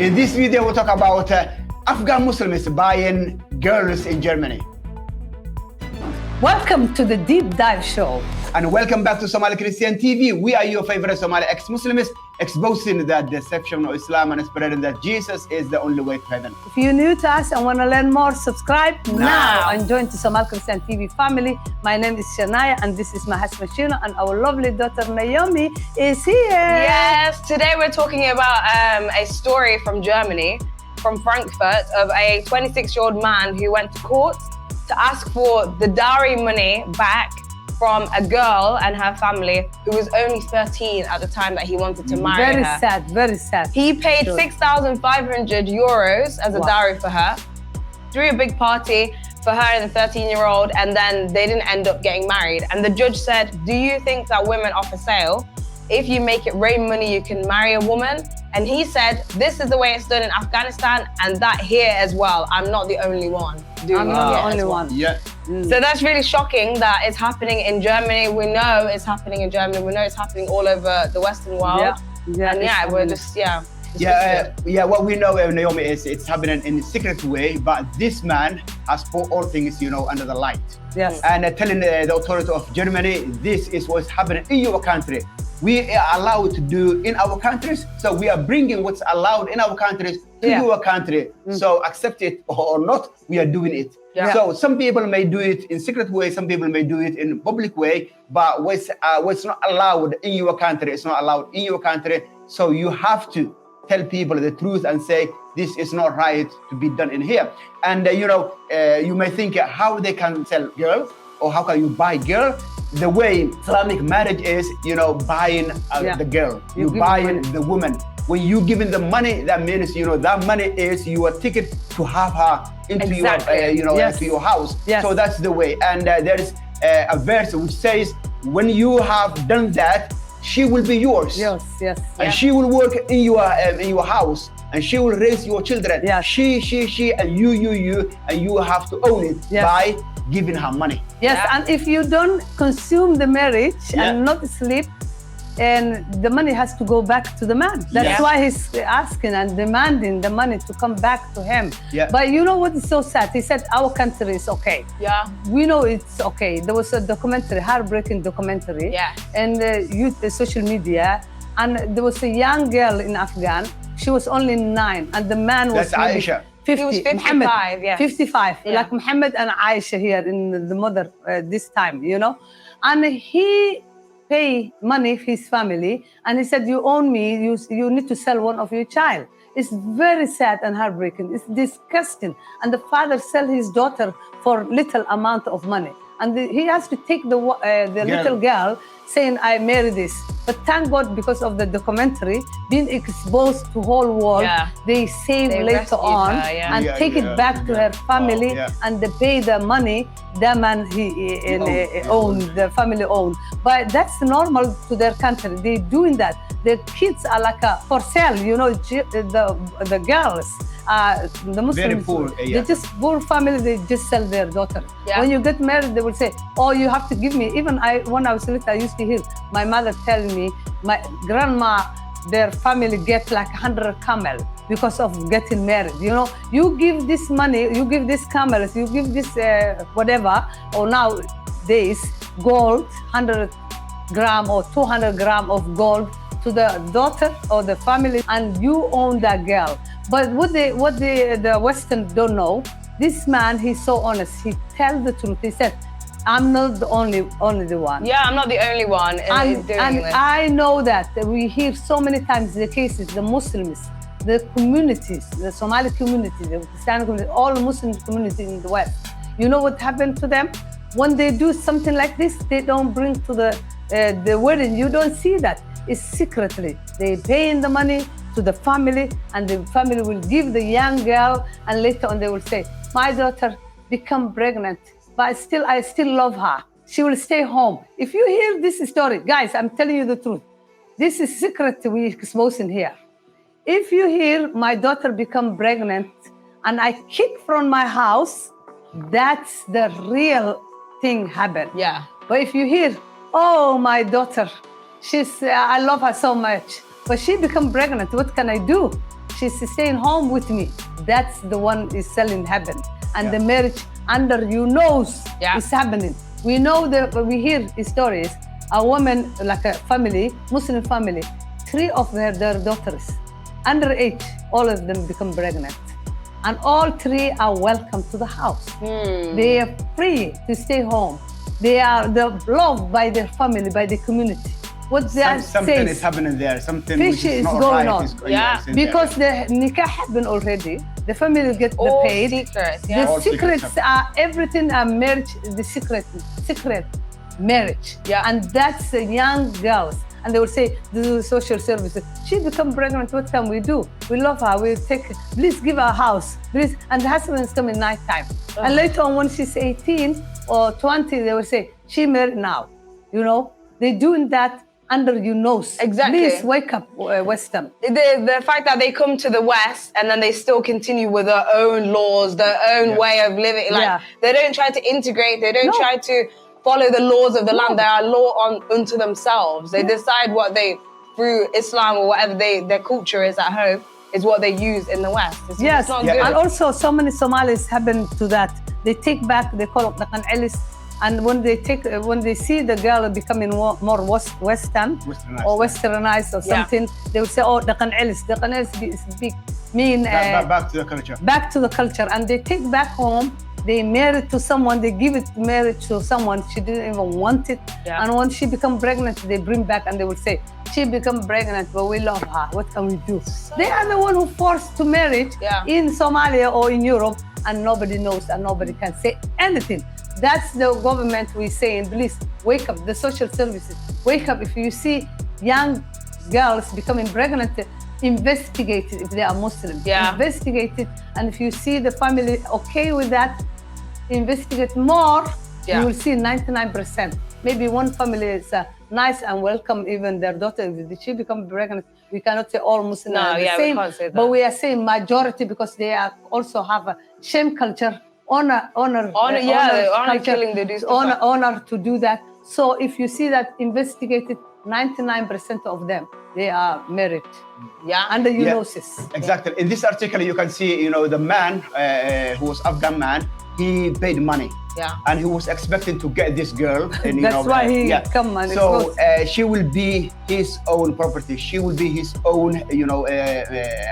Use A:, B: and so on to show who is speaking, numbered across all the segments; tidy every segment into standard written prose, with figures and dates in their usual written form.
A: In this video, we'll talk about Afghan Muslims buying girls in Germany.
B: Welcome to the Deep Dive Show.
A: And welcome back to Somali Christian TV. We are your favorite Somali ex-Muslims, exposing the deception of Islam and spreading that Jesus is the only way to heaven.
B: If you're new to us and want to learn more, subscribe now and join the Somali Christian TV family. My name is Shania and this is my husband Shina, and our lovely daughter Naomi is here.
C: Yes, today we're talking about a story from Germany, from Frankfurt, of a 26-year-old man who went to court to ask for the dowry money back from a girl and her family who was only 13 at the time that he wanted to marry her.
B: Very sad, very sad.
C: He paid 6,500 euros as a dowry for her, threw a big party for her and the 13-year-old, and then they didn't end up getting married. And the judge said, do you think that women are for sale? If you make it rain money, you can marry a woman. And he said, this is the way it's done in Afghanistan and that here as well. I'm not the only one doing it.
B: I'm not the only one.
A: Yeah.
C: So that's really shocking that it's happening in Germany. We know it's happening in Germany. We know it's happening all over the Western world. We're just,
A: what we know, Naomi, is it's happening in a secret way, but this man has put all things, under the light.
B: Yes.
A: And telling the authority of Germany, this is what's happening in your country. We are allowed to do in our countries, so we are bringing what's allowed in our countries to your country. So accept it or not, we are doing it.
C: Yeah.
A: So some people may do it in secret way, some people may do it in public way, but what's not allowed in your country is not allowed in your country. So you have to tell people the truth and say, this is not right to be done in here. And you may think how they can sell girls or how can you buy girl? The way Islamic marriage is, buying the girl, you buying the woman. When you giving the money, that means, that money is your ticket to have her into your, into your house.
B: Yes.
A: So that's the way. And there is a verse which says, when you have done that, she will be yours.
B: Yes.
A: And she will work in your house, and she will raise your children.
B: Yes.
A: She, and you, and you have to own it by giving her money.
B: Yes, and if you don't consume the marriage and not sleep, and the money has to go back to the man. That's why he's asking and demanding the money to come back to him.
A: Yeah.
B: But you know what is so sad? He said, our country is okay.
C: Yeah.
B: We know it's okay. There was a documentary, heartbreaking documentary, and social media, and there was a young girl in Afghan. She was only 9, and the man was
A: Aisha.
B: 50.
C: He was 55,
B: Muhammad, 55, like Muhammad and Aisha here in the mother this time, And he pay money for his family, and he said, you own me, you need to sell one of your child. It's very sad and heartbreaking. It's disgusting. And the father sell his daughter for little amount of money. And he has to take the little girl saying, I marry this. But thank God, because of the documentary, being exposed to whole world, they save later on and take it back to her family, and they pay the money the man owned, the family owned. But that's normal to their country. They're doing that. Their kids are like for sale, the girls. The Muslims,
A: very poor,
B: they just poor family, they just sell their daughter. When you get married, they will say, oh, you have to give me. Even when I was little, I used to hear my mother tell me, my grandma, their family get like 100 camel because of getting married. You give this money, you give this camels, you give this whatever, or nowadays gold, 100 gram or 200 gram of gold to the daughter or the family, and you own that girl. But what the Western don't know, this man, he's so honest. He tells the truth. He said, I'm not the only the one.
C: Yeah, I'm not the only one doing this.
B: I know that we hear so many times the cases, the Muslims, the communities, the Somali community, the Pakistani community, all Muslim community in the West. You know what happened to them? When they do something like this, they don't bring to the wedding. You don't see that. It's secretly. They pay in the money to the family, and the family will give the young girl, and later on they will say, my daughter become pregnant, but I still love her. She will stay home. If you hear this story, guys, I'm telling you the truth. This is secret we exposing here. If you hear my daughter become pregnant and I kick from my house, that's the real thing happened.
C: Yeah.
B: But if you hear, oh, my daughter, I love her so much, but she become pregnant, what can I do? she's staying home with me. That's the one is selling heaven. And the marriage under your nose is happening. We know that we hear stories. A woman, like a family, Muslim family, 3 of their daughters, underage, all of them become pregnant. And all 3 are welcome to the house. They are free to stay home. They are loved by their family, by the community. What that
A: something
B: says,
A: is happening there. Something
B: fishy
A: which is
B: is
A: not
B: going
A: right
B: on.
A: is
B: Because the nikah happened already. The family get the paid.
C: Secrets,
B: The
A: All
B: secrets
A: secrets
B: are everything. Are marriage, the secret marriage. And that's the young girls. And they will say, the social services, she become pregnant, what can we do? We love her, we take, please give her a house, please. And the husbands come in night time. And later on, when she's 18 or 20, they will say, she married now. You know, they're doing that under your nose.
C: Exactly.
B: Please wake up, Western.
C: The fact that they come to the West and then they still continue with their own laws, their own way of living. Like they don't try to integrate, they don't try to follow the laws of the land. They are law unto themselves. They decide what they, through Islam or whatever their culture is at home, is what they use in the West. It's not good.
B: And also so many Somalis happen to that. They take back, they call it Dhaqan Celis. And when they see the girl becoming more westernized or westernized or something, they will say, oh, Dhaqan Celis. Dhaqan Celis is big, mean
A: back to the culture.
B: Back to the culture. And they take back home. They married to someone, they give it marriage to someone, she didn't even want it. And when she become pregnant, they bring back and they will say, she become pregnant, but we love her, what can we do? They are the one who forced to marriage in Somalia or in Europe, and nobody knows and nobody can say anything. That's the government we're saying, please wake up, the social services, wake up. If you see young girls becoming pregnant, investigate it if they are Muslim. Investigate it, and if you see the family okay with that, investigate more. You will see 99%. Maybe one family is nice and welcome even their daughter. Did she become pregnant? We cannot say all Muslims are the same,
C: we can't say that.
B: But we are saying majority because they are also have a shame culture, honor
C: killing. They do
B: honor to do that. So if you see that, investigate it. 99% of them, they are married. Under eunosis.
A: Exactly. In this article, you can see, the man who was Afghan man, he paid money. And he was expecting to get this girl. And,
B: that's why he come and
A: so she will be his own property. She will be his own,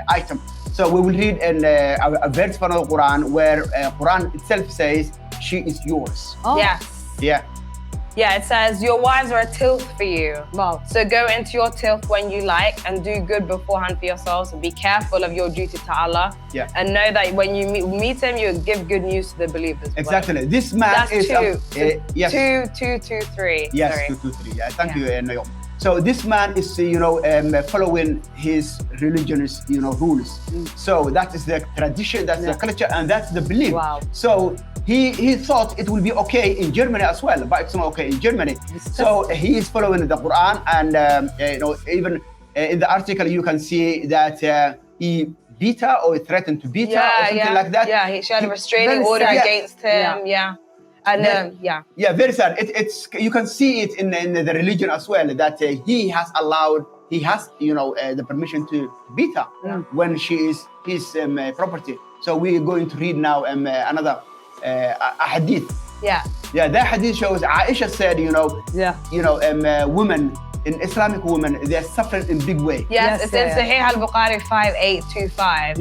A: item. So we will read a verse from the Quran where Quran itself says, she is yours.
C: Yeah, it says, your wives are a tilth for you.
B: Wow.
C: So go into your tilth when you like and do good beforehand for yourselves and be careful of your duty to Allah. And know that when you meet him, you give good news to the believers.
A: Exactly. This man is...
C: 223.
A: Yes,
C: Sorry.
A: 223. Thank you, Nayomi. So this man is, following his religion's, rules. So that is the tradition, that's the culture, and that's the belief.
B: Wow.
A: So he thought it will be okay in Germany as well, but it's not okay in Germany. So he is following the Quran, and even in the article you can see that he beat her or threatened to beat her or something like that.
C: She had a restraining order against him. And
A: very sad. You can see it in the religion as well, that he has the permission to beat her when she is his property. So we're going to read now another a hadith. That hadith shows Aisha said, women, in Islamic women, they're suffering in big way.
C: Yes, it's in Sahih al-Bukhari 5825.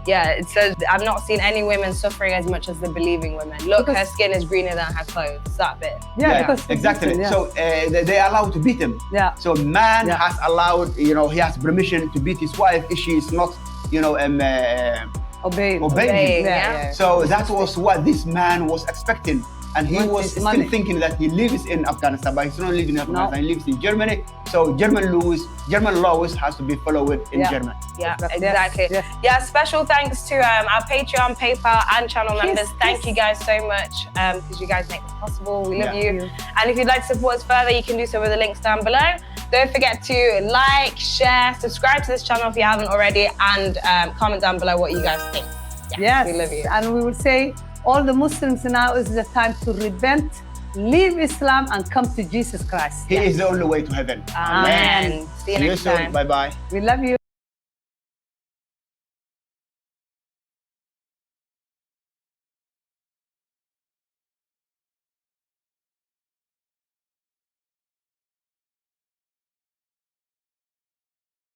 C: It says, I've not seen any women suffering as much as the believing women. Look, her skin is greener than her clothes. That bit.
A: Because exactly. So they are allowed to beat him. So man has allowed, he has permission to beat his wife if she is not, obeying him. So that was what this man was expecting. And he was still thinking that he lives in Afghanistan, but he's not living in Afghanistan, he lives in Germany. So German laws has to be followed in Germany.
C: Exactly. Special thanks to our Patreon, PayPal, and channel members. Thank you guys so much, because you guys make this possible. We love you. And if you'd like to support us further, you can do so with the links down below. Don't forget to like, share, subscribe to this channel if you haven't already, and comment down below what you guys think. We love you.
B: And we will say, all the Muslims now is the time to repent, leave Islam, and come to Jesus Christ.
A: He is the only way to heaven.
C: Amen. See you next time.
A: Bye-bye.
B: We love you.